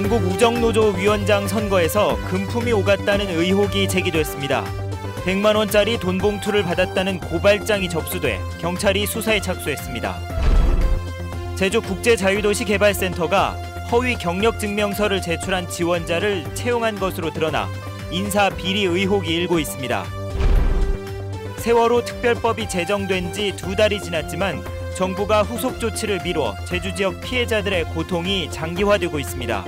전국우정노조 위원장 선거에서 금품이 오갔다는 의혹이 제기됐습니다. 100만 원짜리 돈 봉투를 받았다는 고발장이 접수돼 경찰이 수사에 착수했습니다. 제주국제자유도시개발센터가 허위 경력증명서를 제출한 지원자를 채용한 것으로 드러나 인사 비리 의혹이 일고 있습니다. 세월호 특별법이 제정된 지 2달이 지났지만 정부가 후속 조치를 미뤄 제주 지역 피해자들의 고통이 장기화되고 있습니다.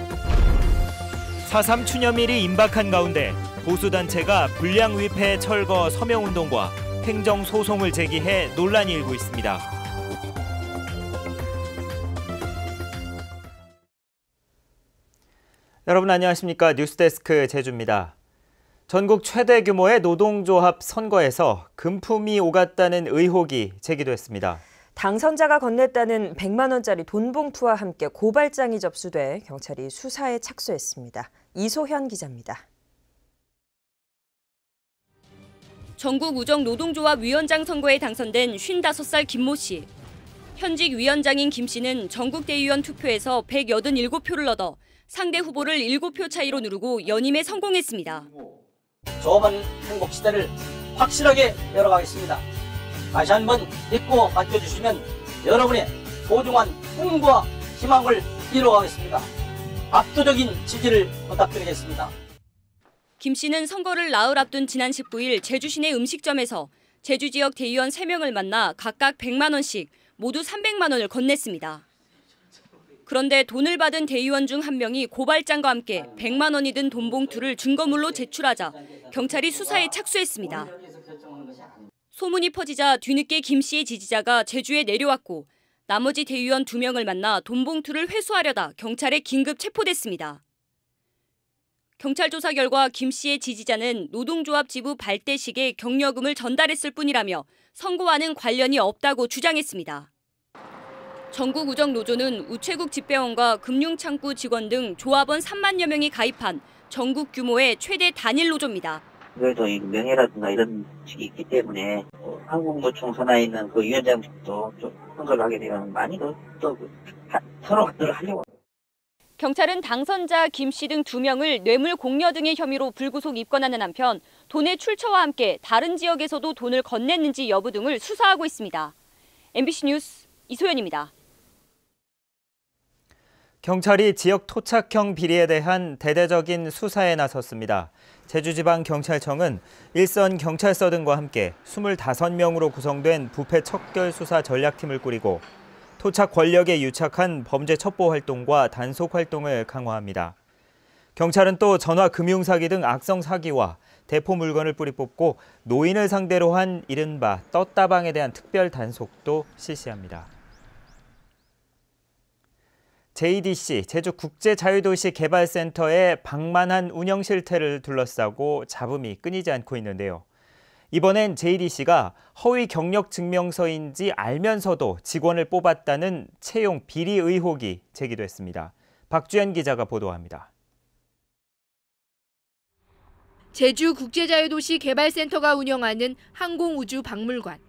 4.3 추념일이 임박한 가운데 보수단체가 불량위패 철거 서명운동과 행정소송을 제기해 논란이 일고 있습니다. 여러분 안녕하십니까? 뉴스데스크 제주입니다. 전국 최대 규모의 노동조합 선거에서 금품이 오갔다는 의혹이 제기됐습니다. 당선자가 건넸다는 100만 원짜리 돈 봉투와 함께 고발장이 접수돼 경찰이 수사에 착수했습니다. 이소현 기자입니다. 전국우정노동조합위원장 선거에 당선된 55살 김모 씨. 현직 위원장인 김 씨는 전국대의원 투표에서 187표를 얻어 상대 후보를 7표 차이로 누르고 연임에 성공했습니다. 좁은 행복 시대를 확실하게 열어가겠습니다. 다시 한번 믿고 맡겨주시면 여러분의 소중한 꿈과 희망을 이루어가겠습니다. 압도적인 지지를 부탁드리겠습니다. 김 씨는 선거를 나흘 앞둔 지난 19일 제주 시내 음식점에서 제주 지역 대의원 3명을 만나 각각 100만 원씩 모두 300만 원을 건넸습니다. 그런데 돈을 받은 대의원 중 한 명이 고발장과 함께 100만 원이 든 돈 봉투를 증거물로 제출하자 경찰이 수사에 착수했습니다. 소문이 퍼지자 뒤늦게 김 씨의 지지자가 제주에 내려왔고 나머지 대의원 2명을 만나 돈 봉투를 회수하려다 경찰에 긴급 체포됐습니다. 경찰 조사 결과 김 씨의 지지자는 노동조합 지부 발대식에 격려금을 전달했을 뿐이라며 선거와는 관련이 없다고 주장했습니다. 전국우정노조는 우체국 집배원과 금융창구 직원 등 조합원 3만여 명이 가입한 전국 규모의 최대 단일 노조입니다. 그래도 이 명예라든가 이런 식이 있기 때문에 한국노총 산하에 있는 그 위원장직도 좀 선거를 하게 되면 많이 또 서로 하려고. 경찰은 당선자 김 씨 등 2명을 뇌물 공여 등의 혐의로 불구속 입건하는 한편 돈의 출처와 함께 다른 지역에서도 돈을 건넸는지 여부 등을 수사하고 있습니다. MBC 뉴스 이소연입니다. 경찰이 지역 토착형 비리에 대한 대대적인 수사에 나섰습니다. 제주지방경찰청은 일선 경찰서 등과 함께 25명으로 구성된 부패 척결 수사 전략팀을 꾸리고 토착 권력에 유착한 범죄 첩보 활동과 단속 활동을 강화합니다. 경찰은 또 전화 금융사기 등 악성 사기와 대포 물건을 뿌리 뽑고 노인을 상대로 한 이른바 떴다방에 대한 특별 단속도 실시합니다. JDC 제주국제자유도시개발센터의 방만한 운영 실태를 둘러싸고 잡음이 끊이지 않고 있는데요. 이번엔 JDC가 허위 경력 증명서인지 알면서도 직원을 뽑았다는 채용 비리 의혹이 제기됐습니다. 박주연 기자가 보도합니다. 제주국제자유도시개발센터가 운영하는 항공우주박물관.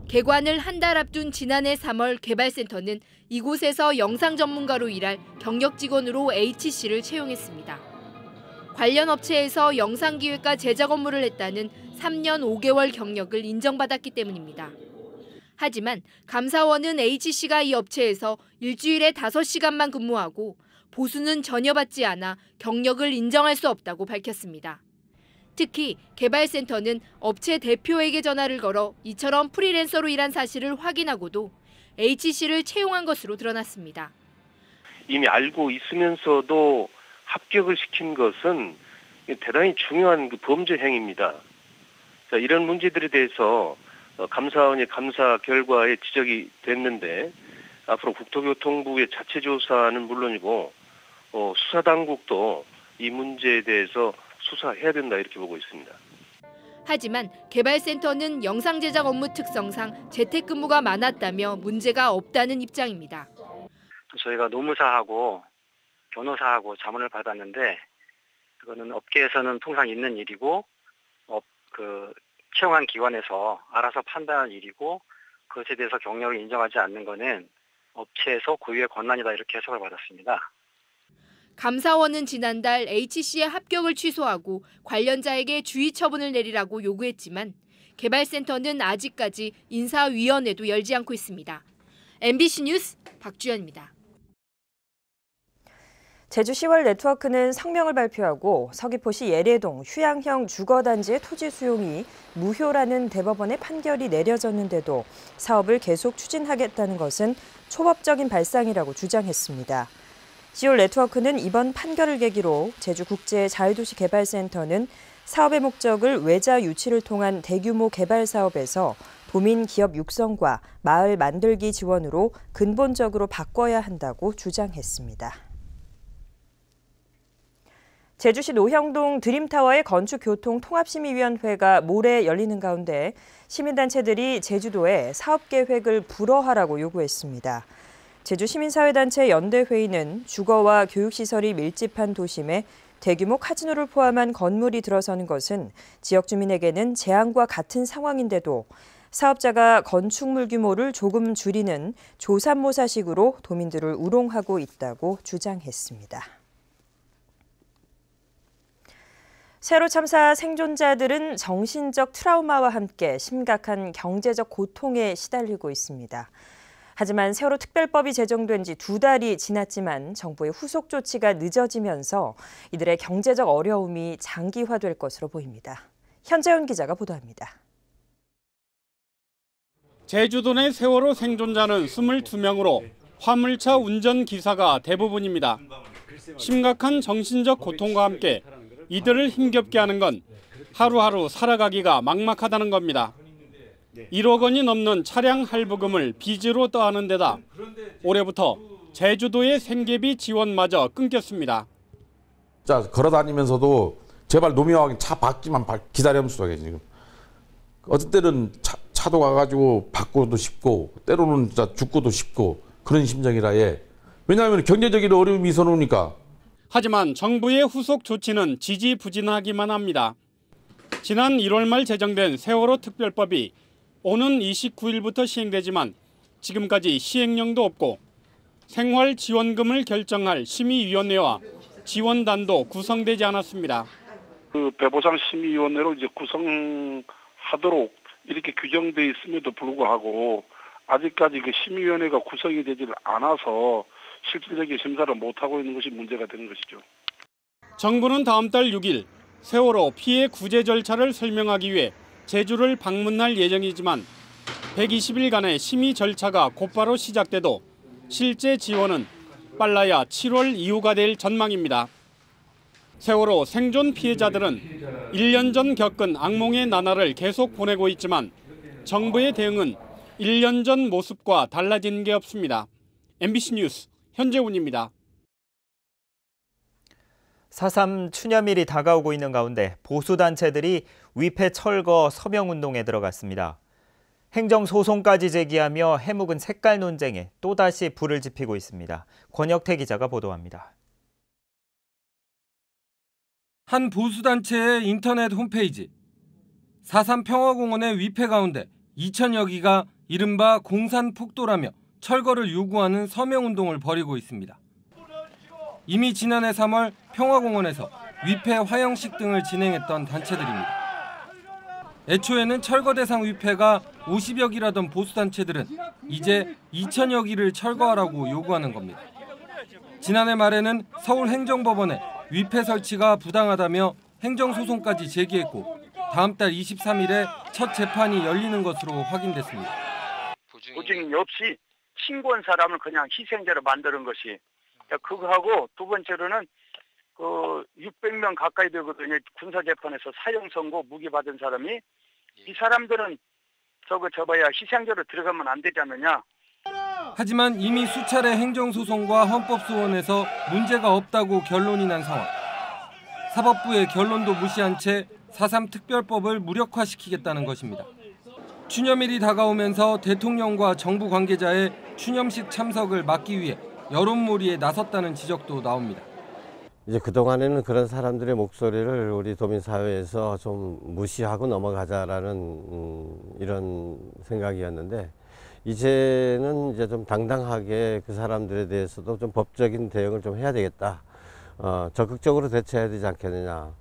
개관을 한 달 앞둔 지난해 3월 개발센터는 이곳에서 영상 전문가로 일할 경력 직원으로 H씨를 채용했습니다. 관련 업체에서 영상기획과 제작 업무를 했다는 3년 5개월 경력을 인정받았기 때문입니다. 하지만 감사원은 H씨가 이 업체에서 일주일에 5시간만 근무하고 보수는 전혀 받지 않아 경력을 인정할 수 없다고 밝혔습니다. 특히 개발센터는 업체 대표에게 전화를 걸어 이처럼 프리랜서로 일한 사실을 확인하고도 H씨를 채용한 것으로 드러났습니다. 이미 알고 있으면서도 합격을 시킨 것은 대단히 중요한 범죄 행위입니다. 자, 이런 문제들에 대해서 감사원의 감사 결과에 지적이 됐는데 앞으로 국토교통부의 자체 조사는 물론이고 수사당국도 이 문제에 대해서 수사해야 된다 이렇게 보고 있습니다. 하지만 개발센터는 영상 제작 업무 특성상 재택근무가 많았다며 문제가 없다는 입장입니다. 저희가 노무사하고 변호사하고 자문을 받았는데 그거는 업계에서는 통상 있는 일이고 채용한 기관에서 알아서 판단할 일이고 그것에 대해서 경력을 인정하지 않는 것은 업체에서 고유의 권한이다 이렇게 해석을 받았습니다. 감사원은 지난달 H씨의 합격을 취소하고 관련자에게 주의 처분을 내리라고 요구했지만 개발센터는 아직까지 인사위원회도 열지 않고 있습니다. MBC 뉴스 박주연입니다. 제주 10월 네트워크는 성명을 발표하고 서귀포시 예래동 휴양형 주거단지의 토지 수용이 무효라는 대법원의 판결이 내려졌는데도 사업을 계속 추진하겠다는 것은 초법적인 발상이라고 주장했습니다. 10월 네트워크는 이번 판결을 계기로 제주국제자유도시개발센터는 사업의 목적을 외자 유치를 통한 대규모 개발 사업에서 도민 기업 육성과 마을 만들기 지원으로 근본적으로 바꿔야 한다고 주장했습니다. 제주시 노형동 드림타워의 건축교통통합심의위원회가 모레 열리는 가운데 시민단체들이 제주도에 사업계획을 불허하라고 요구했습니다. 제주시민사회단체 연대회의는 주거와 교육시설이 밀집한 도심에 대규모 카지노를 포함한 건물이 들어서는 것은 지역 주민에게는 재앙과 같은 상황인데도 사업자가 건축물 규모를 조금 줄이는 조삼모사식으로 도민들을 우롱하고 있다고 주장했습니다. 세월호 참사 생존자들은 정신적 트라우마와 함께 심각한 경제적 고통에 시달리고 있습니다. 하지만 세월호 특별법이 제정된 지 2달이 지났지만 정부의 후속 조치가 늦어지면서 이들의 경제적 어려움이 장기화될 것으로 보입니다. 현재현 기자가 보도합니다. 제주도 내 세월호 생존자는 22명으로 화물차 운전기사가 대부분입니다. 심각한 정신적 고통과 함께 이들을 힘겹게 하는 건 하루하루 살아가기가 막막하다는 겁니다. 1억 원이 넘는 차량 할부금을 빚으로 떠안은 데다 올해부터 제주도의 생계비 지원마저 끊겼습니다. 자, 걸어다니면서도 제발 노미화하게 차 바퀴만 기다리면서 지금. 어떤 때는 차도 가가지고 바꾸도 싶고 때로는 진짜 죽고도 싶고 그런 심정이라 해. 왜냐하면 경제적인 어려움이 있어놓으니까. 하지만 정부의 후속 조치는 지지부진하기만 합니다. 지난 1월 말 제정된 세월호 특별법이 오는 29일부터 시행되지만 지금까지 시행령도 없고 생활지원금을 결정할 심의위원회와 지원단도 구성되지 않았습니다. 그 배보상 심의위원회로 이제 구성하도록 이렇게 규정돼 있음에도 불구하고 아직까지 그 심의위원회가 구성이 되지 않아서 실질적인 심사를 못하고 있는 것이 문제가 되는 것이죠. 정부는 다음 달 6일 세월호 피해 구제 절차를 설명하기 위해 제주를 방문할 예정이지만 120일간의 심의 절차가 곧바로 시작돼도 실제 지원은 빨라야 7월 이후가 될 전망입니다. 세월호 생존 피해자들은 1년 전 겪은 악몽의 나날을 계속 보내고 있지만 정부의 대응은 1년 전 모습과 달라진 게 없습니다. MBC 뉴스 현재훈입니다. 4.3 추념일이 다가오고 있는 가운데 보수단체들이 위패 철거 서명운동에 들어갔습니다. 행정소송까지 제기하며 해묵은 색깔 논쟁에 또다시 불을 지피고 있습니다. 권혁태 기자가 보도합니다. 한 보수단체의 인터넷 홈페이지 4.3 평화공원의 위패 가운데 2,000여 기가 이른바 공산폭도라며 철거를 요구하는 서명운동을 벌이고 있습니다. 이미 지난해 3월 평화공원에서 위패 화형식 등을 진행했던 단체들입니다. 애초에는 철거 대상 위패가 50여 기라던 보수단체들은 이제 2,000여 기를 철거하라고 요구하는 겁니다. 지난해 말에는 서울행정법원에 위패 설치가 부당하다며 행정소송까지 제기했고 다음 달 23일에 첫 재판이 열리는 것으로 확인됐습니다. 보증이 없이 신고한 사람을 그냥 희생자로 만드는 것이 그거하고 두 번째로는 600명 가까이 되거든요. 군사재판에서 사형 선고 무기 받은 사람이 이 사람들은 저봐야 희생자로 들어가면 안 되지 않느냐. 하지만 이미 수차례 행정소송과 헌법소원에서 문제가 없다고 결론이 난 상황. 사법부의 결론도 무시한 채 4.3 특별법을 무력화시키겠다는 것입니다. 추념일이 다가오면서 대통령과 정부 관계자의 추념식 참석을 막기 위해 여론몰이에 나섰다는 지적도 나옵니다. 이제 그동안에는 그런 사람들의 목소리를 우리 도민사회에서 좀 무시하고 넘어가자라는 이런 생각이었는데 이제는 이제 좀 당당하게 그 사람들에 대해서도 좀 법적인 대응을 좀 해야 되겠다. 적극적으로 대처해야 되지 않겠느냐.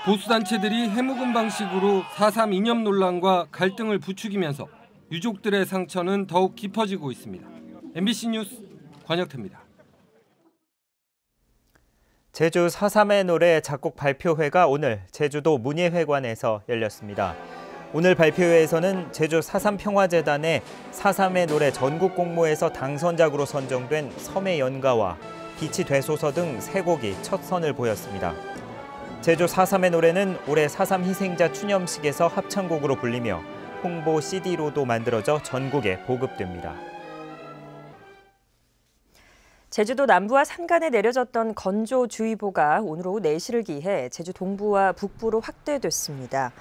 보수단체들이 해묵음 방식으로 4.3 이념 논란과 갈등을 부추기면서 유족들의 상처는 더욱 깊어지고 있습니다. MBC 뉴스 권혁태입니다. 제주 4.3의 노래 작곡 발표회가 오늘 제주도 문예회관에서 열렸습니다. 오늘 발표회에서는 제주 4.3 평화재단의 4.3의 노래 전국 공모에서 당선작으로 선정된 섬의 연가와 빛이 되소서 등 3곡이 첫 선을 보였습니다. 제주 4.3의 노래는 올해 4.3 희생자 추념식에서 합창곡으로 불리며 홍보 CD로도 만들어져 전국에 보급됩니다. 제주도 남부와 산간에 내려졌던 건조주의보가 오늘 오후 4시를 기해 제주 동부와 북부로 확대됐습니다.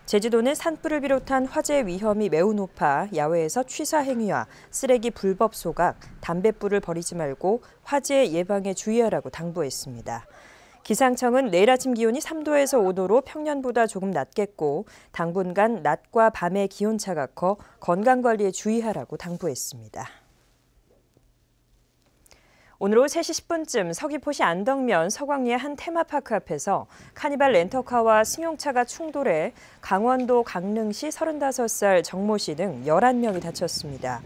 제주도는 산불을 비롯한 화재 위험이 매우 높아 야외에서 취사 행위와 쓰레기 불법 소각, 담뱃불을 버리지 말고 화재 예방에 주의하라고 당부했습니다. 기상청은 내일 아침 기온이 3도에서 5도로 평년보다 조금 낮겠고 당분간 낮과 밤의 기온차가 커 건강관리에 주의하라고 당부했습니다. 오늘 오후 3시 10분쯤 서귀포시 안덕면 서광리의 한 테마파크 앞에서 카니발 렌터카와 승용차가 충돌해 강원도 강릉시 35살 정모 씨 등 11명이 다쳤습니다.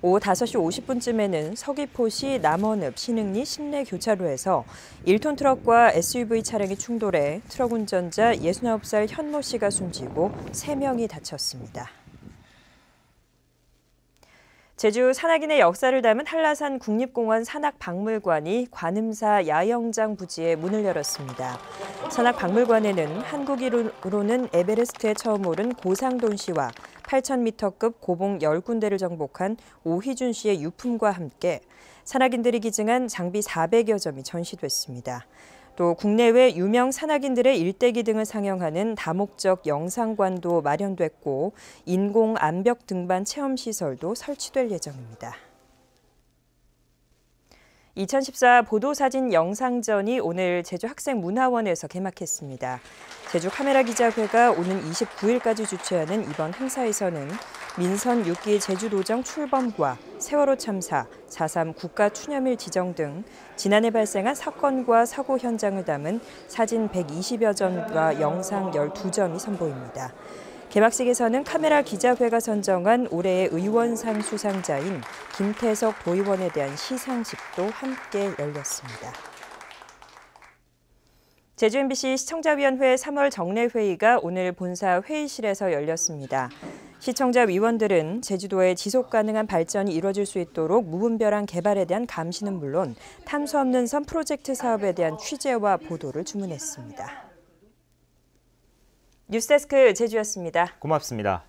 오후 5시 50분쯤에는 서귀포시 남원읍 신흥리 신내 교차로에서 1톤 트럭과 SUV 차량이 충돌해 트럭 운전자 69살 현모 씨가 숨지고 3명이 다쳤습니다. 제주 산악인의 역사를 담은 한라산 국립공원 산악박물관이 관음사 야영장 부지에 문을 열었습니다. 산악박물관에는 한국인으로는 에베레스트에 처음 오른 고상돈 씨와 8,000m급 고봉 10군데를 정복한 오희준 씨의 유품과 함께 산악인들이 기증한 장비 400여 점이 전시됐습니다. 또 국내외 유명 산악인들의 일대기 등을 상영하는 다목적 영상관도 마련됐고 인공 암벽 등반 체험시설도 설치될 예정입니다. 2014 보도사진 영상전이 오늘 제주학생문화원에서 개막했습니다. 제주카메라기자회가 오는 29일까지 주최하는 이번 행사에서는 민선 6기 제주도정 출범과 세월호 참사, 4.3 국가추념일 지정 등 지난해 발생한 사건과 사고 현장을 담은 사진 120여 점과 영상 12점이 선보입니다. 개막식에서는 카메라 기자회가 선정한 올해의 의원상 수상자인 김태석 도의원에 대한 시상식도 함께 열렸습니다. 제주 MBC 시청자위원회 3월 정례회의가 오늘 본사 회의실에서 열렸습니다. 시청자위원들은 제주도의 지속가능한 발전이 이루어질 수 있도록 무분별한 개발에 대한 감시는 물론 탄소 없는 섬 프로젝트 사업에 대한 취재와 보도를 주문했습니다. 뉴스데스크 제주였습니다. 고맙습니다.